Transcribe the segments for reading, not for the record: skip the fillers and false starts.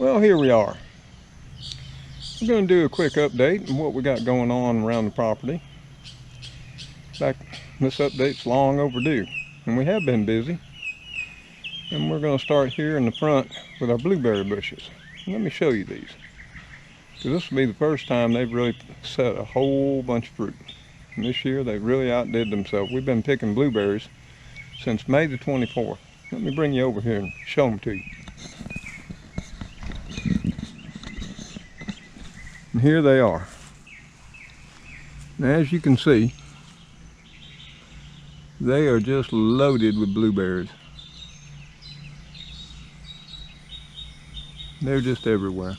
Well, here we are. We're going to do a quick update on what we got going on around the property. In fact, this update's long overdue, and we have been busy. And we're going to start here in the front with our blueberry bushes. Let me show you these, because this will be the first time they've really set a whole bunch of fruit. And this year they really outdid themselves. We've been picking blueberries since May the 24th. Let me bring you over here and show them to you. And here they are. And as you can see, they are just loaded with blueberries. They're just everywhere.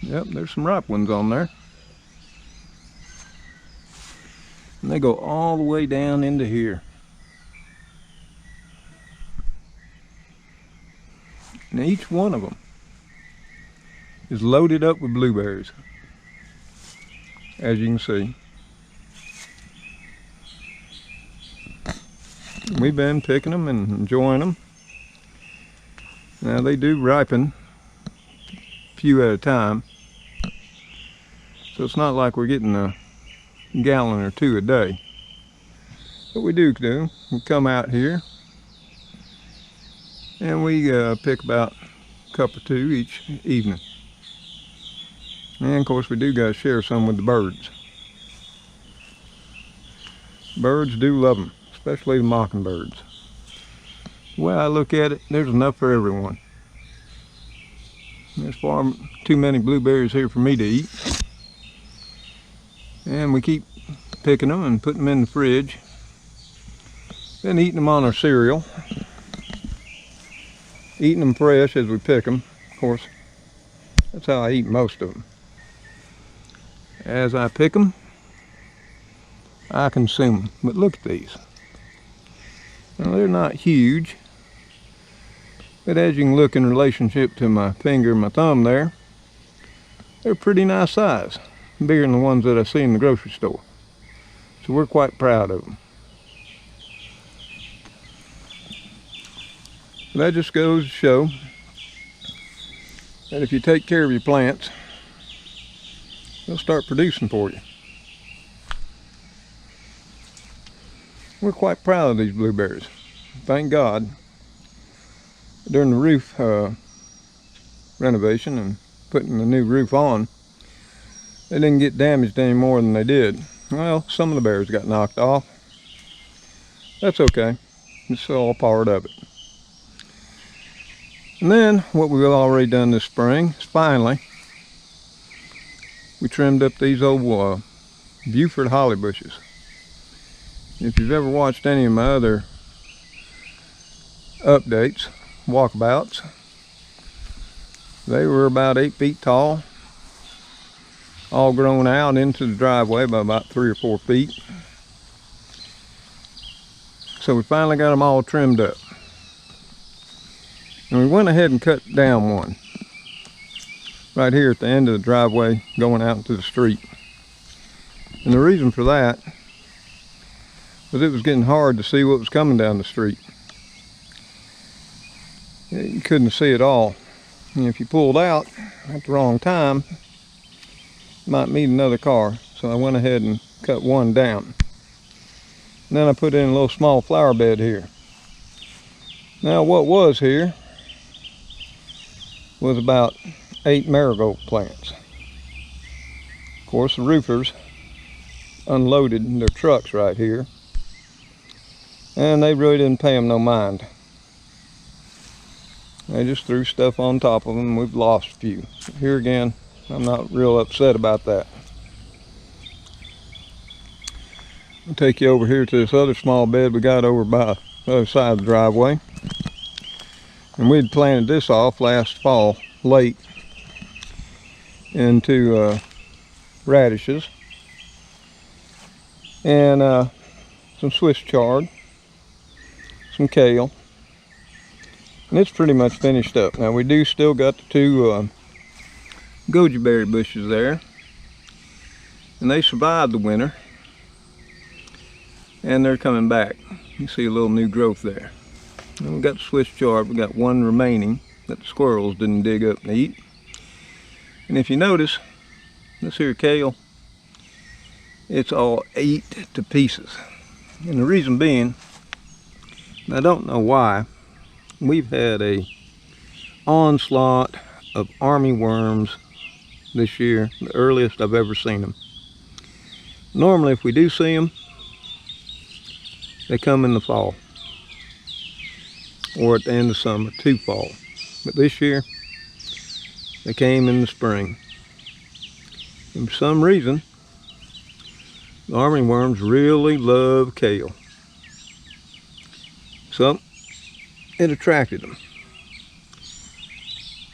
Yep, there's some ripe ones on there. And they go all the way down into here. And each one of them is loaded up with blueberries, as you can see. We've been picking them and enjoying them. Now they do ripen a few at a time, so it's not like we're getting a gallon or two a day. What we do, we come out here and we pick about a cup or two each evening. And of course we do got to share some with the birds. Birds do love them, especially the mockingbirds. The way I look at it, there's enough for everyone. There's far too many blueberries here for me to eat. And we keep picking them and putting them in the fridge. Then eating them on our cereal. Eating them fresh as we pick them. Of course, that's how I eat most of them. As I pick them, I consume them. But look at these. Now they're not huge, but as you can look in relationship to my finger and my thumb there, they're pretty nice size. Bigger than the ones that I see in the grocery store. So we're quite proud of them. That just goes to show that if you take care of your plants, they'll start producing for you. We're quite proud of these blueberries. Thank God. During the roof renovation and putting the new roof on, they didn't get damaged any more than they did. Well, some of the berries got knocked off. That's okay. It's all part of it. And then what we've already done this spring is finally we trimmed up these old Buford holly bushes. If you've ever watched any of my other updates, walkabouts, they were about 8 feet tall, all grown out into the driveway by about 3 or 4 feet. So we finally got them all trimmed up. And we went ahead and cut down one right here at the end of the driveway going out into the street. And the reason for that was it was getting hard to see what was coming down the street. You couldn't see it all. And if you pulled out at the wrong time, you might meet another car. So I went ahead and cut one down. And then I put in a little small flower bed here. Now what was here was about 8 marigold plants. Of course the roofers unloaded their trucks right here, and they really didn't pay them no mind. They just threw stuff on top of them, and we've lost a few. Here again, I'm not real upset about that. I'll take you over here to this other small bed we got over by the other side of the driveway. And we'd planted this off last fall, late, into radishes and some Swiss chard, some kale, and it's pretty much finished up. Now we do still got the 2 goji berry bushes there, and they survived the winter, and they're coming back. You see a little new growth there. And we got the Swiss chard. We got one remaining that the squirrels didn't dig up and eat. And if you notice, this here kale, it's all ate to pieces. And the reason being, I don't know why, we've had a onslaught of army worms this year, the earliest I've ever seen them. Normally if we do see them, they come in the fall or at the end of summer to fall. But this year, they came in the spring. And for some reason, the army worms really love kale. So, it attracted them.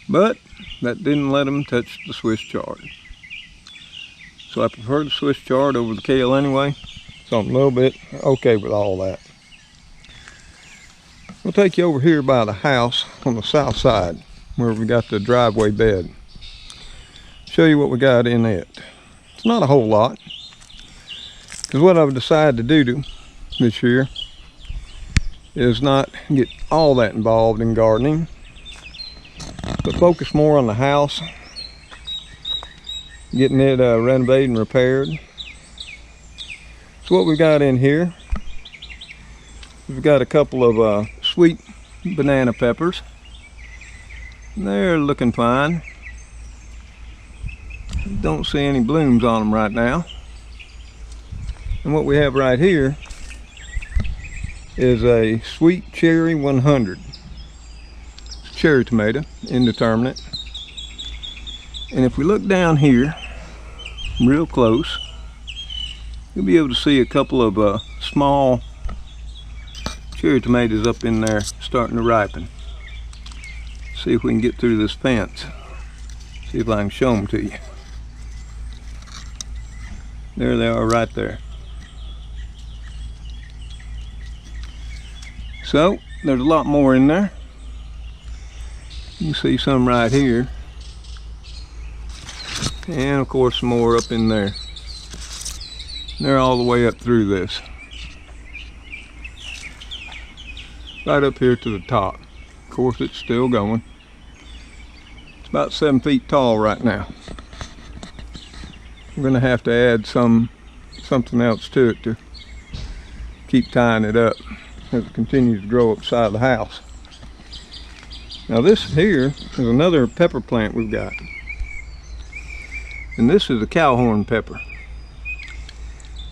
But that didn't let them touch the Swiss chard. So I prefer the Swiss chard over the kale anyway. So I'm a little bit okay with all that. We'll take you over here by the house on the south side where we got the driveway bed. Show you what we got in it. It's not a whole lot. Because what I've decided to do this year is not get all that involved in gardening, but focus more on the house, getting it renovated and repaired. So what we got in here, we've got a couple of sweet banana peppers. They're looking fine. Don't see any blooms on them right now. And what we have right here is a sweet cherry 100. It's a cherry tomato, indeterminate. And if we look down here real close, you'll be able to see a couple of small cherry tomatoes up in there starting to ripen. See if we can get through this fence. See if I can show them to you. There they are right there. So there's a lot more in there. You can see some right here. And of course some more up in there. They're all the way up through this. Right up here to the top. Of course it's still going. It's about 7 feet tall right now. I'm gonna have to add something else to it to keep tying it up as it continues to grow upside the house. Now this here is another pepper plant we've got. And this is a cowhorn pepper.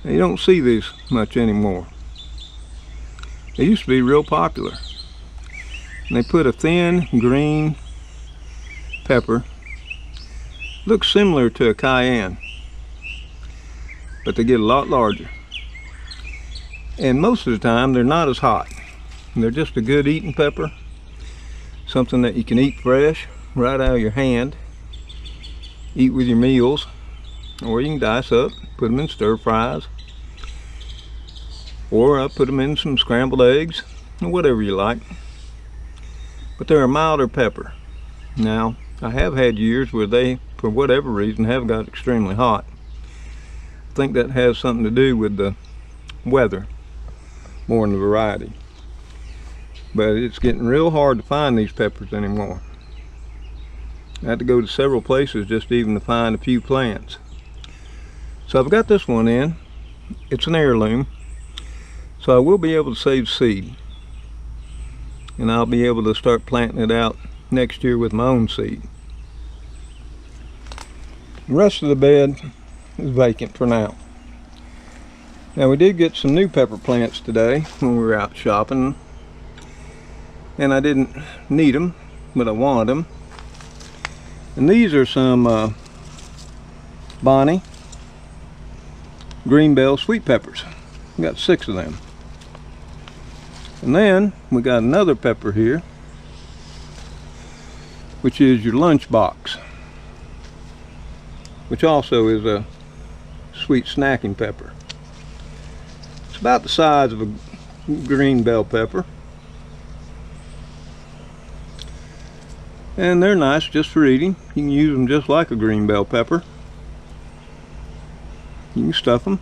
Now, you don't see these much anymore. They used to be real popular. And they put a thin green pepper. Looks similar to a cayenne, but they get a lot larger. And most of the time they're not as hot. They're just a good eating pepper. Something that you can eat fresh, right out of your hand. Eat with your meals. Or you can dice up, put them in stir fries. Or I put them in some scrambled eggs, or whatever you like. But they're a milder pepper. Now, I have had years where they, for whatever reason, have got extremely hot. I think that has something to do with the weather more than the variety. But it's getting real hard to find these peppers anymore. I had to go to several places just even to find a few plants. So I've got this one in. It's an heirloom. So I will be able to save seed. And I'll be able to start planting it out next year with my own seed. The rest of the bed is vacant for now. Now we did get some new pepper plants today when we were out shopping. And I didn't need them, but I wanted them. And these are some Bonnie green bell sweet peppers. We got 6 of them. And then we got another pepper here, which is your lunch box, which also is a sweet snacking pepper. It's about the size of a green bell pepper. And they're nice just for eating. You can use them just like a green bell pepper. You can stuff them,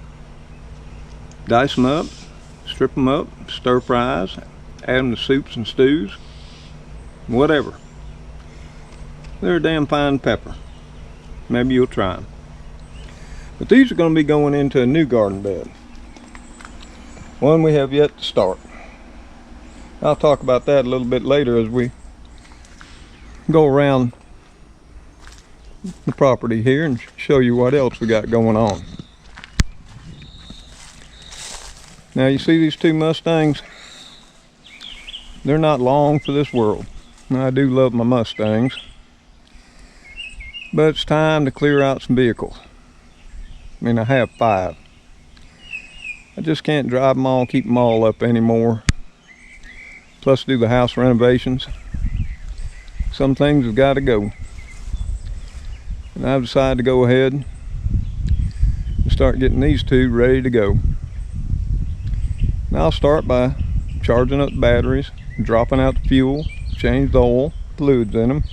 dice them up, strip them up, stir fries, add them to soups and stews, whatever. They're a damn fine pepper. Maybe you'll try them. But these are going to be going into a new garden bed. One we have yet to start. I'll talk about that a little bit later as we go around the property here and show you what else we got going on. Now you see these two Mustangs? They're not long for this world. Now, I do love my Mustangs, but it's time to clear out some vehicles. I mean, I have 5. I just can't drive them all, keep them all up anymore. Plus do the house renovations. Some things have got to go. And I've decided to go ahead and start getting these two ready to go. And I'll start by charging up the batteries, dropping out the fuel, change the oil, fluids in them,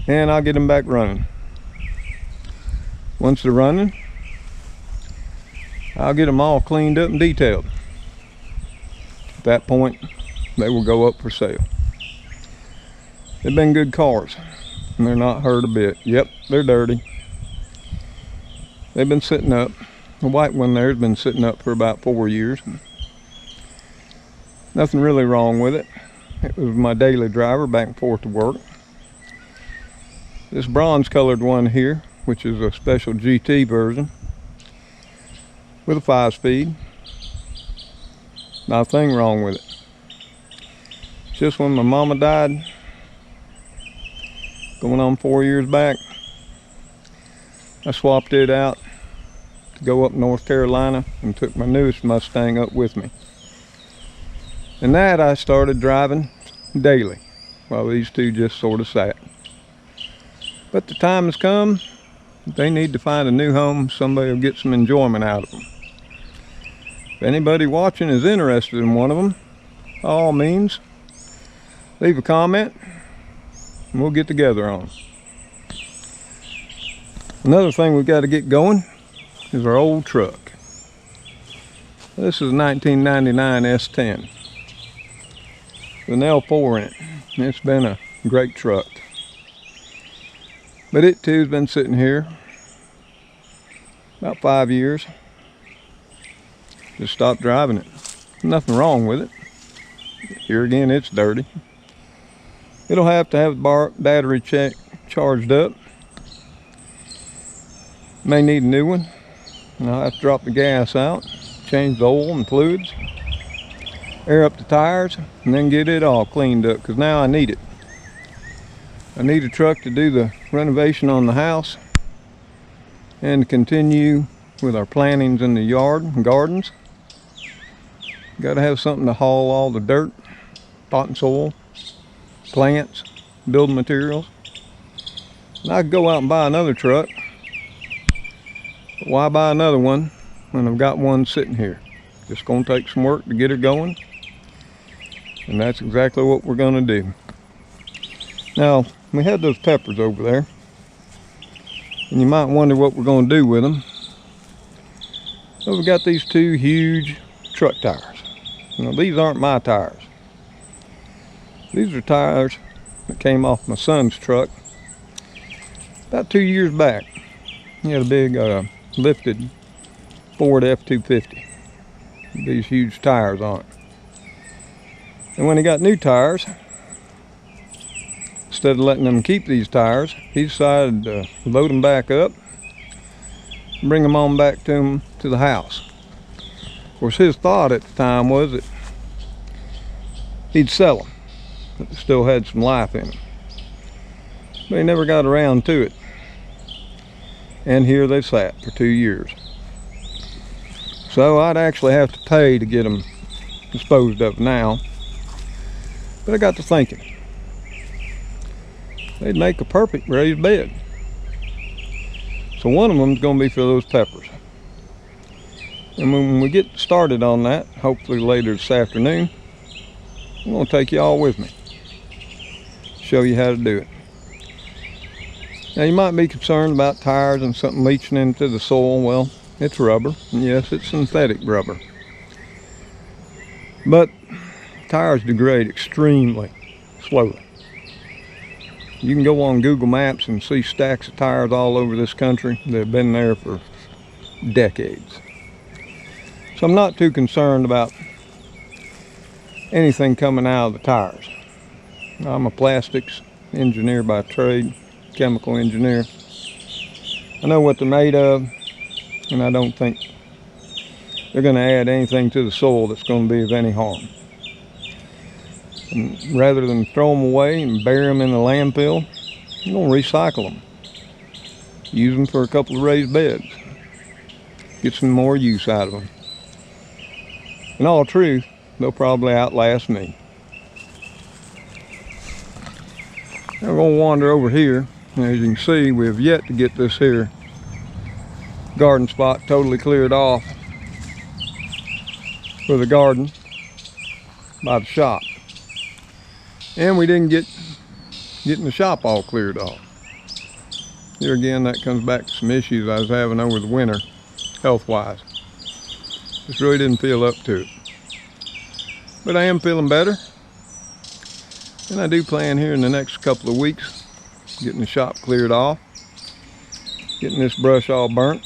and I'll get them back running. Once they're running, I'll get them all cleaned up and detailed. At that point, they will go up for sale. They've been good cars, and they're not hurt a bit. Yep, they're dirty. They've been sitting up. The white one there has been sitting up for about 4 years. Nothing really wrong with it. It was my daily driver back and forth to work. This bronze colored one here, which is a special GT version with a 5-speed. Not a thing wrong with it. Just when my mama died, going on 4 years back, I swapped it out to go up North Carolina and took my newest Mustang up with me. And that I started driving daily while these two just sort of sat. But the time has come, they need to find a new home. Somebody will get some enjoyment out of them. If anybody watching is interested in one of them, by all means, leave a comment and we'll get together on them. Another thing we've got to get going is our old truck. This is a 1999 S10 with an L4 in it. It's been a great truck. But it too has been sitting here about 5 years. Just stopped driving it. Nothing wrong with it. Here again, it's dirty. It'll have to have the battery charged up. May need a new one. And I'll have to drop the gas out, change the oil and fluids, air up the tires, and then get it all cleaned up, because now I need it. I need a truck to do the renovation on the house and to continue with our plantings in the yard and gardens. Got to have something to haul all the dirt, potting soil, plants, building materials. And I could go out and buy another truck, but why buy another one when I've got one sitting here? Just going to take some work to get her going, and that's exactly what we're going to do. Now, we had those peppers over there, and you might wonder what we're going to do with them. So we got these two huge truck tires. Now, these aren't my tires. These are tires that came off my son's truck about 2 years back. He had a big lifted Ford F-250. These huge tires on it. And when he got new tires, instead of letting them keep these tires, he decided to load them back up and bring them on back to the house. Of course, his thought at the time was that he'd sell them, but they still had some life in them. But he never got around to it. And here they sat for 2 years. So I'd actually have to pay to get them disposed of now. But I got to thinking, they'd make a perfect raised bed. So one of them's going to be for those peppers. And when we get started on that, hopefully later this afternoon, I'm going to take you all with me, show you how to do it. Now, you might be concerned about tires and something leaching into the soil. Well, it's rubber, and yes, it's synthetic rubber. But tires degrade extremely slowly. You can go on Google Maps and see stacks of tires all over this country that have been there for decades. So I'm not too concerned about anything coming out of the tires. I'm a plastics engineer by trade, chemical engineer. I know what they're made of, and I don't think they're going to add anything to the soil that's going to be of any harm. And rather than throw them away and bury them in the landfill, I'm going to recycle them. Use them for a couple of raised beds. Get some more use out of them. In all truth, they'll probably outlast me. Now we're going to wander over here. And as you can see, we have yet to get this here garden spot totally cleared off for the garden by the shop. And we didn't get getting the shop all cleared off. Here again, that comes back to some issues I was having over the winter, health-wise. Just really didn't feel up to it. But I am feeling better. And I do plan here in the next couple of weeks, getting the shop cleared off, getting this brush all burnt,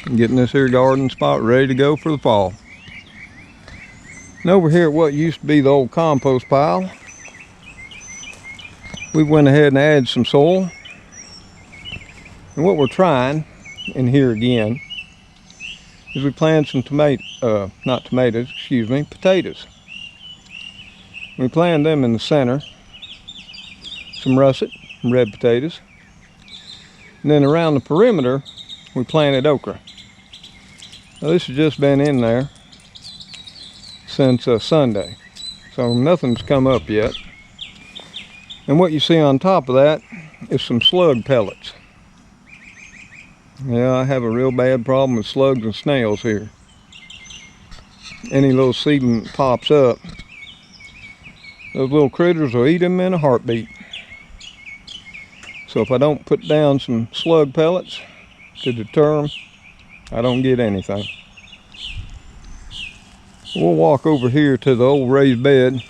and getting this here garden spot ready to go for the fall. And over here at what used to be the old compost pile, we went ahead and added some soil. And what we're trying, in here again, is we planted some potatoes. We planted them in the center, some russet, red potatoes. And then around the perimeter, we planted okra. Now this has just been in there since Sunday, so nothing's come up yet. And what you see on top of that is some slug pellets. Yeah, I have a real bad problem with slugs and snails here. Any little seedling that pops up, those little critters will eat them in a heartbeat. So if I don't put down some slug pellets to deter them, I don't get anything. We'll walk over here to the old raised bed,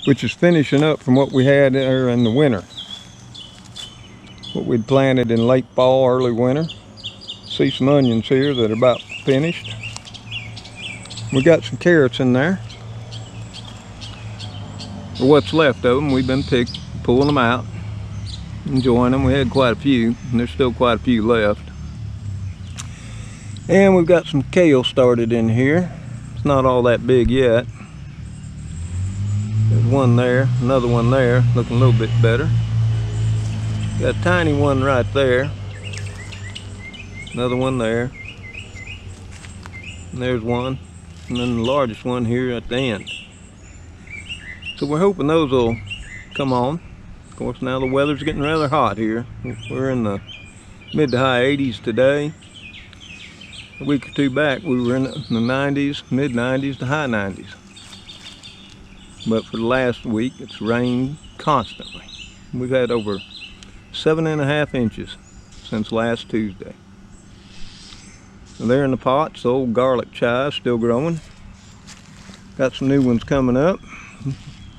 which is finishing up from what we had there in the winter. What we'd planted in late fall, early winter. See some onions here that are about finished. We got some carrots in there. Or what's left of them, we've been pulling them out, enjoying them. We had quite a few, and there's still quite a few left. And we've got some kale started in here. It's not all that big yet. There's one there, another one there, looking a little bit better. Got a tiny one right there. Another one there. And there's one. And then the largest one here at the end. So we're hoping those will come on. Of course, now the weather's getting rather hot here. We're in the mid to high 80s today. A week or two back, we were in the 90s, mid 90s to high 90s. But for the last week, it's rained constantly. We've had over 7.5 inches since last Tuesday. And there in the pots, the old garlic chives still growing. Got some new ones coming up.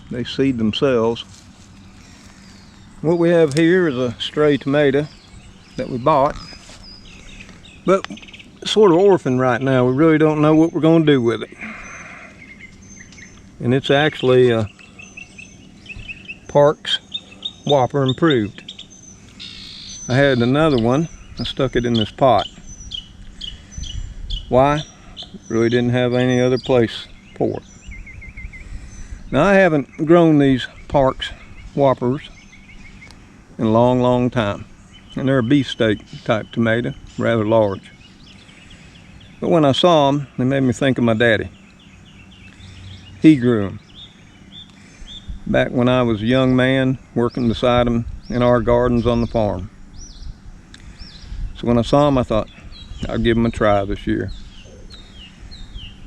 They seed themselves. What we have here is a stray tomato that we bought, but sort of orphaned right now. We really don't know what we're going to do with it. And it's actually a Parks Whopper improved. I had another one. I stuck it in this pot. Why? Really didn't have any other place for it. Now I haven't grown these Parks Whoppers in a long, long time. And they're a beefsteak type tomato, rather large. But when I saw them, they made me think of my daddy. He grew them. Back when I was a young man, working beside him in our gardens on the farm. So when I saw them, I thought, I'll give them a try this year.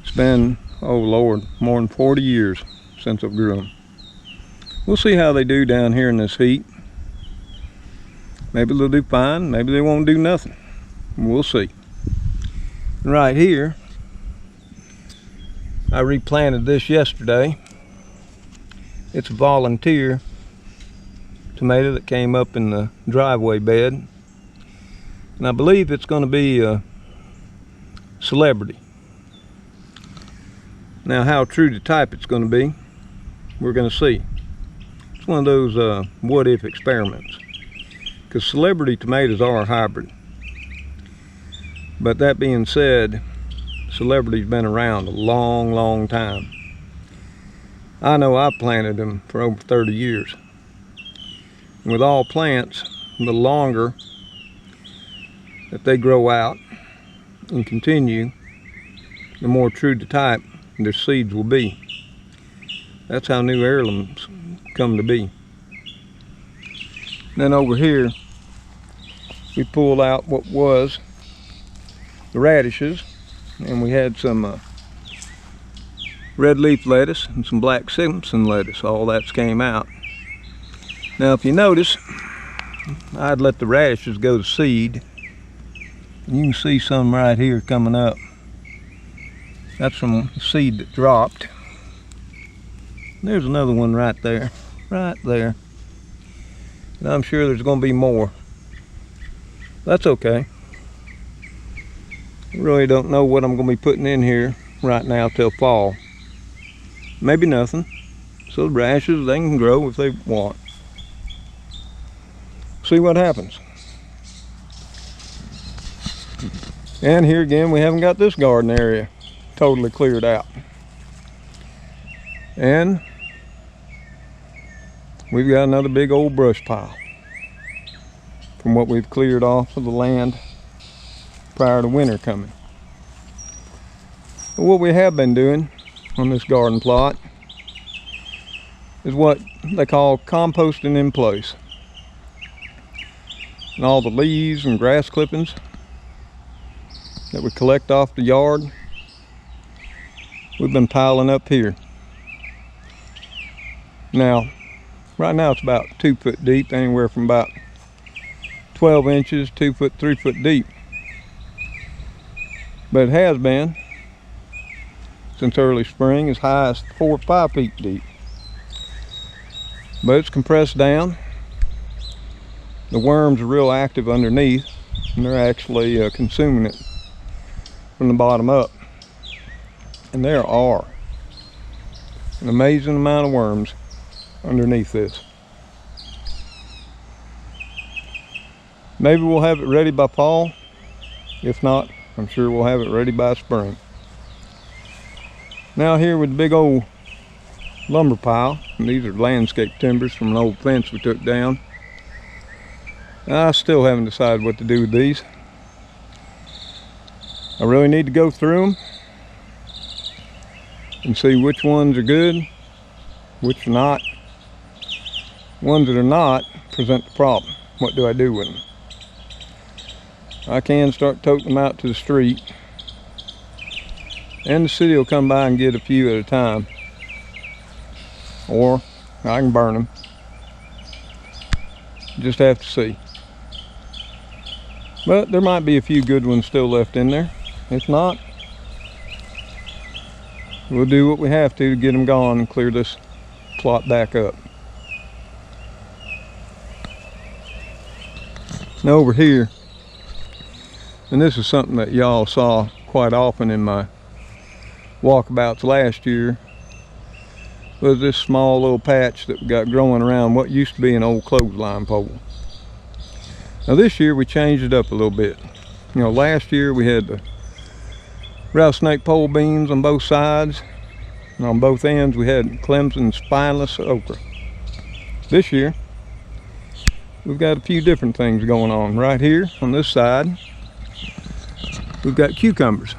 It's been, oh Lord, more than 40 years since I've grew them. We'll see how they do down here in this heat. Maybe they'll do fine, maybe they won't do nothing. We'll see. Right here, I replanted this yesterday. It's a volunteer tomato that came up in the driveway bed. And I believe it's going to be a celebrity. Now, how true to type it's going to be, we're going to see. It's one of those what if experiments. Because celebrity tomatoes are a hybrid. But that being said, celebrity's been around a long, long time. I know I've planted them for over 30 years. And with all plants, the longer that they grow out and continue, the more true to type their seeds will be. That's how new heirlooms come to be. Then over here, we pulled out what was the radishes, and we had some red leaf lettuce and some black Simpson lettuce. All that's came out. Now, if you notice, I'd let the radishes go to seed. You can see some right here coming up. That's from the seed that dropped. There's another one right there, right there. And I'm sure there's going to be more. That's okay. I really don't know what I'm going to be putting in here right now till fall. Maybe nothing. So the radishes, they can grow if they want. See what happens. And here again, we haven't got this garden area totally cleared out. And we've got another big old brush pile from what we've cleared off of the land prior to winter coming. But what we have been doing on this garden plot is what they call composting in place. And all the leaves and grass clippings that we collect off the yard, we've been piling up here. Now, right now it's about 2 foot deep, anywhere from about 12 inches, 2 foot, 3 foot deep. But it has been, since early spring, as high as 4 or 5 feet deep. But it's compressed down. The worms are real active underneath, and they're actually consuming it from the bottom up. And there are an amazing amount of worms underneath this. Maybe we'll have it ready by fall. If not, I'm sure we'll have it ready by spring. Now here with the big old lumber pile, and these are landscape timbers from an old fence we took down. I still haven't decided what to do with these. I really need to go through them and see which ones are good, which are not. Ones that are not present the problem. What do I do with them? I can start toting them out to the street, and the city will come by and get a few at a time, or I can burn them. Just have to see. But there might be a few good ones still left in there. If not, we'll do what we have to get them gone and clear this plot back up. Now over here, and this is something that y'all saw quite often in my walkabouts last year, was this small little patch that we got growing around what used to be an old clothesline pole. Now this year we changed it up a little bit. You know, last year we had the Rattlesnake Pole Beans on both sides, and on both ends we had Clemson spineless okra. This year we've got a few different things going on. Right here on this side we've got cucumbers,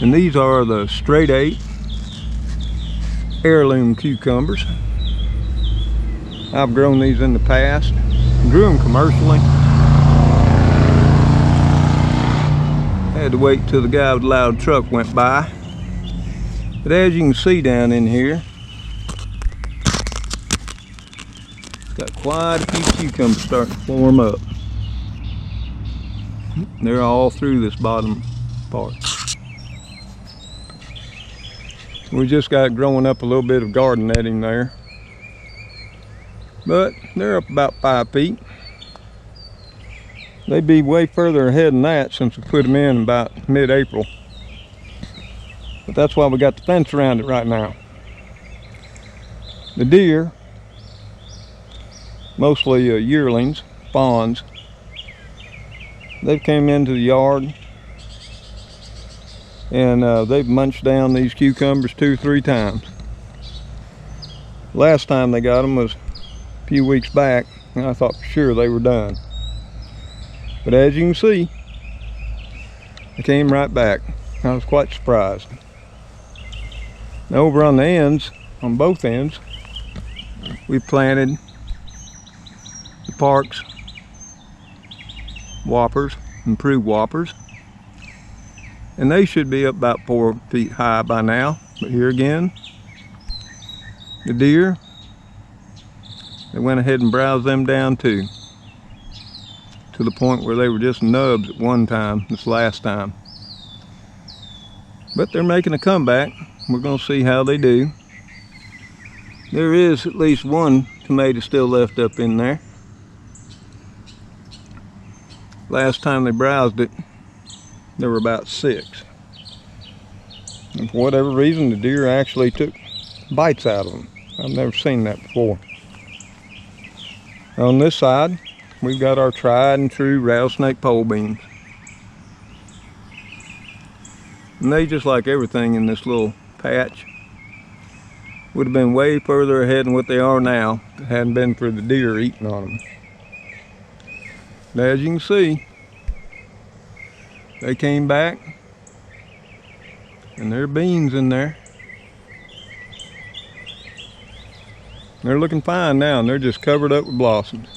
and these are the straight 8 heirloom cucumbers. I've grown these in the past, grew them commercially. Had to wait till the guy with the loud truck went by. But as you can see down in here, got quite a few cucumbers starting to form up. They're all through this bottom part. We just got growing up a little bit of garden netting there. But they're up about 5 feet. They'd be way further ahead than that since we put them in about mid-April. But that's why we got the fence around it right now. The deer, mostly yearlings, fawns, they've came into the yard and they've munched down these cucumbers 2 or 3 times. Last time they got them was a few weeks back, and I thought for sure they were done. But as you can see, they came right back. I was quite surprised. Now over on the ends, on both ends, we planted the Parks whoppers, improved whoppers, and they should be up about 4 feet high by now. But here again, the deer, they went ahead and browsed them down too, to the point where they were just nubs at one time, this last time. But they're making a comeback. We're going to see how they do. There is at least one tomato still left up in there. Last time they browsed it, there were about 6. And for whatever reason, the deer actually took bites out of them. I've never seen that before. On this side, we've got our tried and true rattlesnake pole beans. And they, just like everything in this little patch, would have been way further ahead than what they are now if it hadn't been for the deer eating on them. And as you can see, they came back and there are beans in there. They're looking fine now, and they're just covered up with blossoms.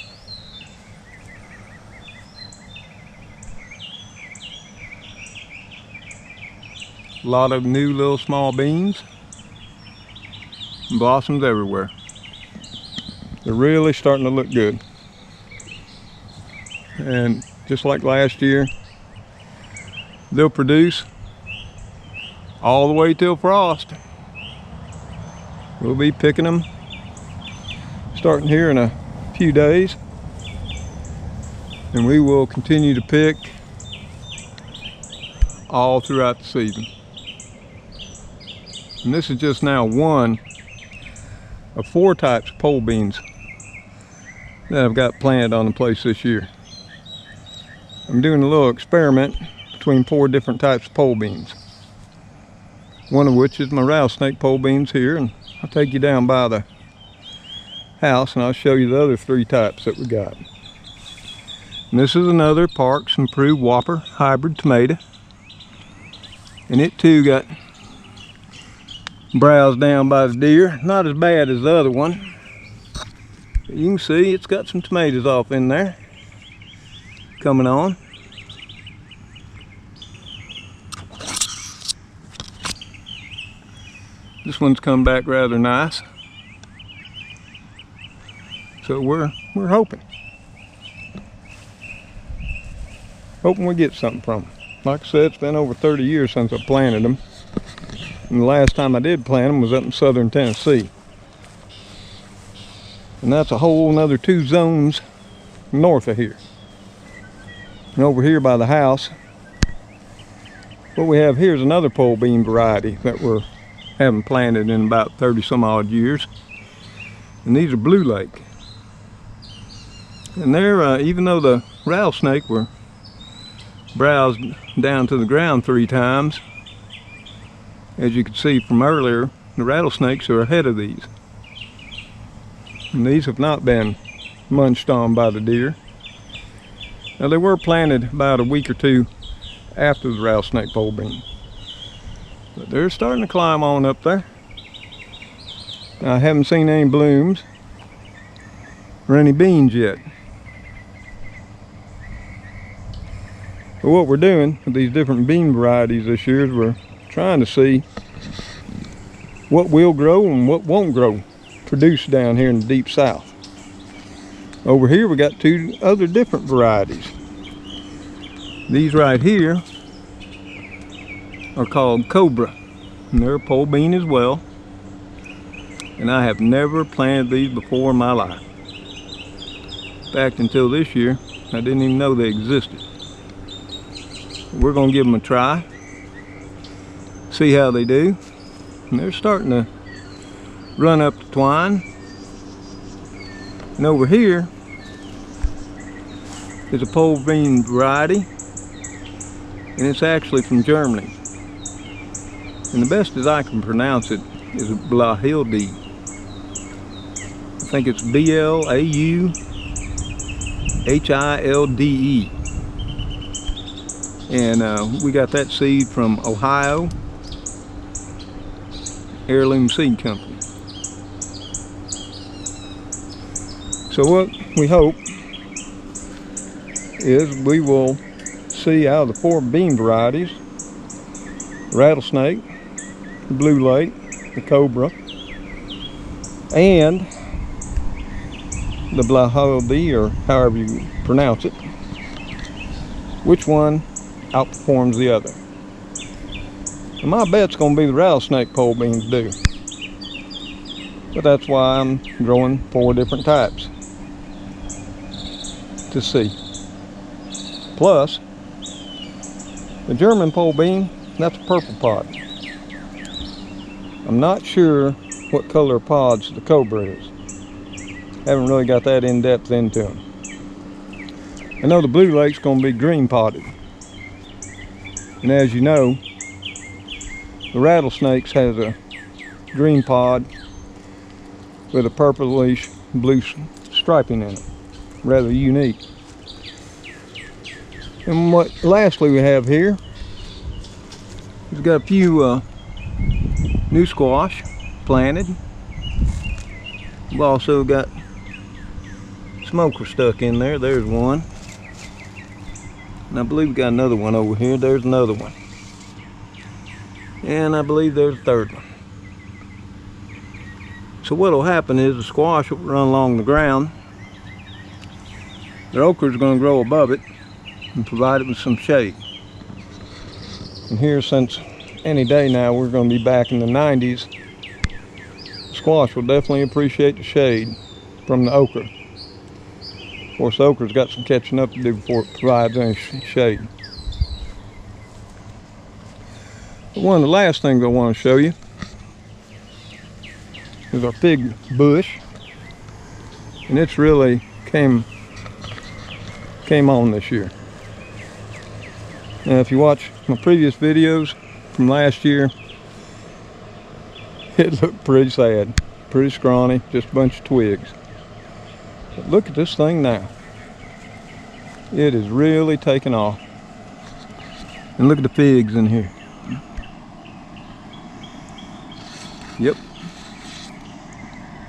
A lot of new little small beans. Blossoms everywhere. They're really starting to look good. And just like last year, they'll produce all the way till frost. We'll be picking them starting here in a few days, and we will continue to pick all throughout the season. And this is just now one of 4 types of pole beans that I've got planted on the place this year. I'm doing a little experiment between 4 different types of pole beans, one of which is my rattlesnake pole beans here, and I'll take you down by the house and I'll show you the other 3 types that we got. And this is another Parks Improved Whopper hybrid tomato, and it too got browsed down by the deer. Not as bad as the other one, but you can see it's got some tomatoes off in there coming on. This one's come back rather nice. So we're hoping we get something from them. Like I said, it's been over 30 years since I planted them. And the last time I did plant them was up in southern Tennessee. And that's a whole another 2 zones north of here. And over here by the house, what we have here is another pole bean variety that we're having planted in about 30 some odd years. And these are Blue Lake. And they're, even though the rattlesnake were browsed down to the ground 3 times, as you can see from earlier, the rattlesnakes are ahead of these. And these have not been munched on by the deer. Now they were planted about a week or 2 after the rattlesnake pole bean, but they're starting to climb on up there. Now, I haven't seen any blooms or any beans yet. But what we're doing with these different bean varieties this year is we're trying to see what will grow and what won't grow, produced down here in the Deep South. Over here we got 2 other different varieties. These right here are called Cobra. And they're a pole bean as well. And I have never planted these before in my life. In fact, until this year, I didn't even know they existed. We're going to give them a try, see how they do. And they're starting to run up the twine. And over here is a pole bean variety, and it's actually from Germany. And the best as I can pronounce it is Blahilde. I think it's Blauhilde. And we got that seed from Ohio, Heirloom Seed Company. So what we hope is we will see out of the 4 bean varieties, Rattlesnake, the Blue Lake, the Cobra, and the Blahilde, or however you pronounce it, which one outperforms the other. And my bet's going to be the Rattlesnake Pole Beans do. But that's why I'm growing 4 different types to see. Plus, the German pole bean, that's a purple pod. I'm not sure what color pods the Cobra is. Haven't really got that in depth into them. I know the Blue Lake's going to be green podded. And as you know, the Rattlesnakes has a green pod with a purplish blue striping in it. Rather unique. And what lastly we have here, we've got a few new squash planted. We've also got smoker stuck in there. There's one. And I believe we got another one over here. There's another one. And I believe there's a third one. So what will happen is the squash will run along the ground. The okra is going to grow above it and provide it with some shade. And here, since any day now we're going to be back in the 90s, the squash will definitely appreciate the shade from the okra. Of course, the okra's got some catching up to do before it provides any shade. But one of the last things I want to show you is our fig bush, and it's really came on this year. Now, if you watch my previous videos from last year, it looked pretty sad, pretty scrawny, just a bunch of twigs. But look at this thing now. It is really taking off. And look at the figs in here. Yep.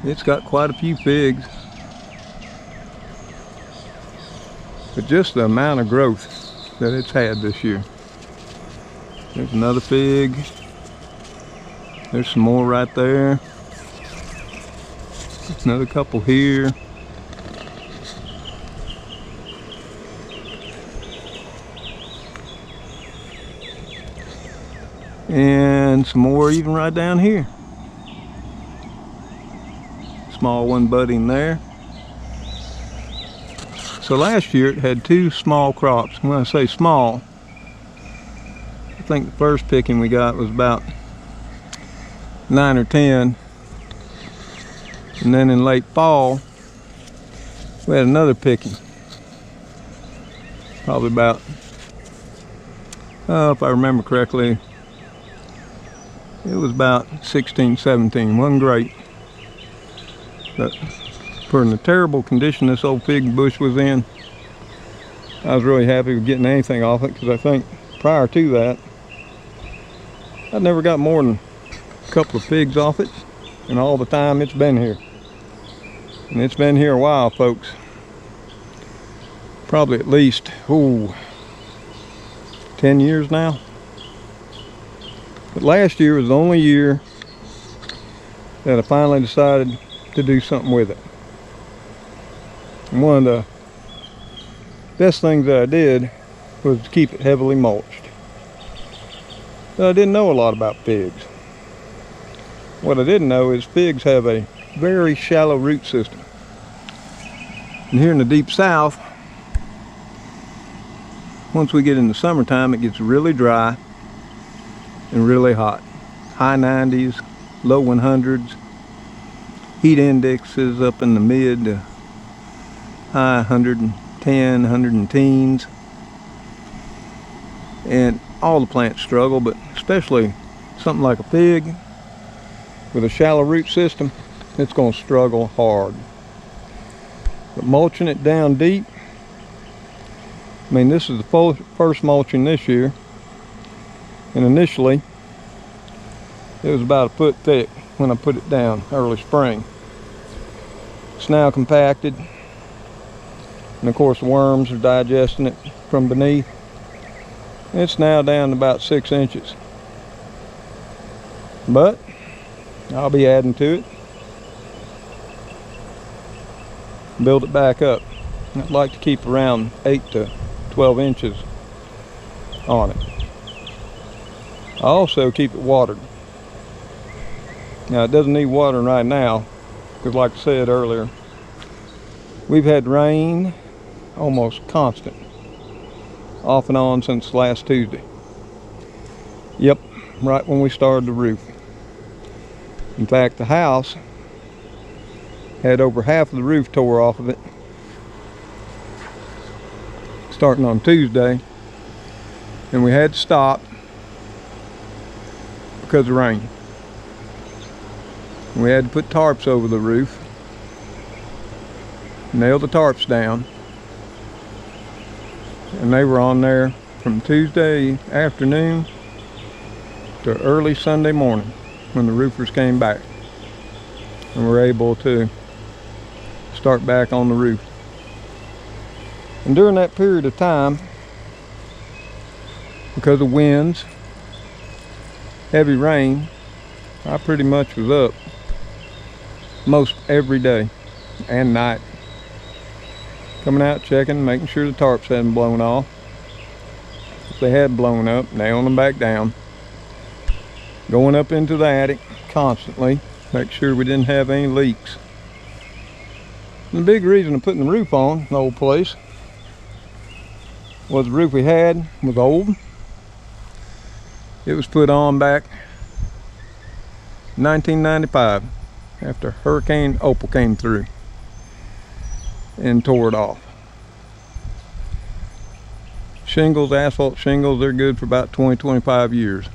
It's got quite a few figs. But just the amount of growth that it's had this year. There's another fig. There's some more right there. There's another couple here. And some more even right down here. Small one budding there. So last year it had 2 small crops. When I say small, I think the first picking we got was about 9 or 10. And then in late fall, we had another picking. Probably about, if I remember correctly, it was about 16, 17. Wasn't great. But for the terrible condition this old fig bush was in, I was really happy with getting anything off it, because I think prior to that, I'd never got more than a couple of figs off it, and all the time it's been here. And it's been here a while, folks. Probably at least, 10 years now. But last year was the only year that I finally decided to do something with it. And one of the best things that I did was to keep it heavily mulched. But I didn't know a lot about figs. What I didn't know is figs have a very shallow root system. And here in the Deep South, once we get in the summertime, it gets really dry and really hot. High 90s, low 100s. Heat indexes up in the mid to high 110, 110s. And all the plants struggle, but especially something like a fig with a shallow root system, it's going to struggle hard. But mulching it down deep, I mean, this is the first mulching this year, and initially it was about a foot thick when I put it down early spring. It's now compacted, and of course the worms are digesting it from beneath. It's now down to about 6 inches, but I'll be adding to it, build it back up. I'd like to keep around 8 to 12 inches on it. I also keep it watered. Now, it doesn't need watering right now, because like I said earlier, we've had rain almost constant, off and on since last Tuesday. Yep, right when we started the roof. In fact, the house had over half of the roof tore off of it starting on Tuesday, and we had to stop because of rain. We had to put tarps over the roof, nail the tarps down, and they were on there from Tuesday afternoon to early Sunday morning when the roofers came back, and were able to start back on the roof. And during that period of time, because of winds, heavy rain, I pretty much was up most every day and night, coming out, checking, making sure the tarps hadn't blown off. If they had blown up, nailing them back down, going up into the attic constantly, make sure we didn't have any leaks. And the big reason of putting the roof on the old place was the roof we had was old. It was put on back 1995 after Hurricane Opal came through and tore it off. Shingles, asphalt shingles, they're good for about 20-25 years.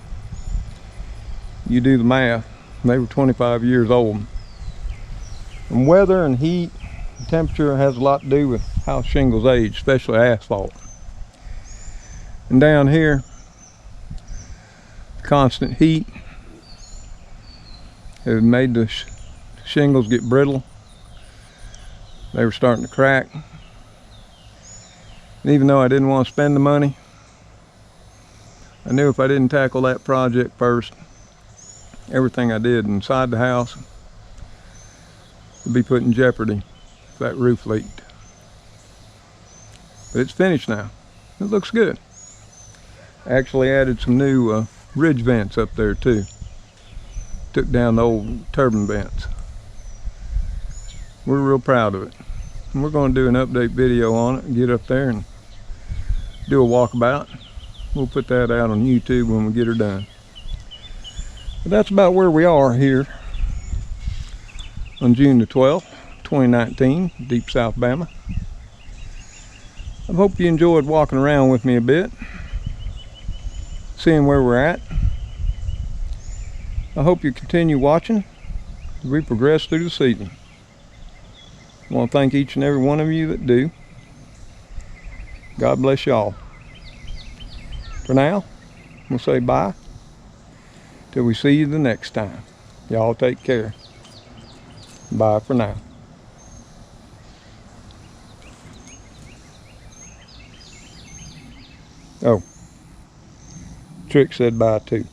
You do the math, they were 25 years old. And weather and heat, temperature has a lot to do with how shingles age, especially asphalt. And down here, constant heat has made the shingles get brittle. They were starting to crack. And even though I didn't want to spend the money, I knew if I didn't tackle that project first, everything I did inside the house would be put in jeopardy if that roof leaked. But it's finished now. It looks good. Actually added some new ridge vents up there too. Took down the old turbine vents. We're real proud of it. And we're going to do an update video on it and get up there and do a walkabout. We'll put that out on YouTube when we get her done. But that's about where we are here on June the 12th, 2019, Deep South Bama. I hope you enjoyed walking around with me a bit, seeing where we're at. I hope you continue watching as we progress through the season. I want to thank each and every one of you that do. God bless y'all. For now, we'll say bye till we see you the next time. Y'all take care. Bye for now. Oh, Trick said bye too.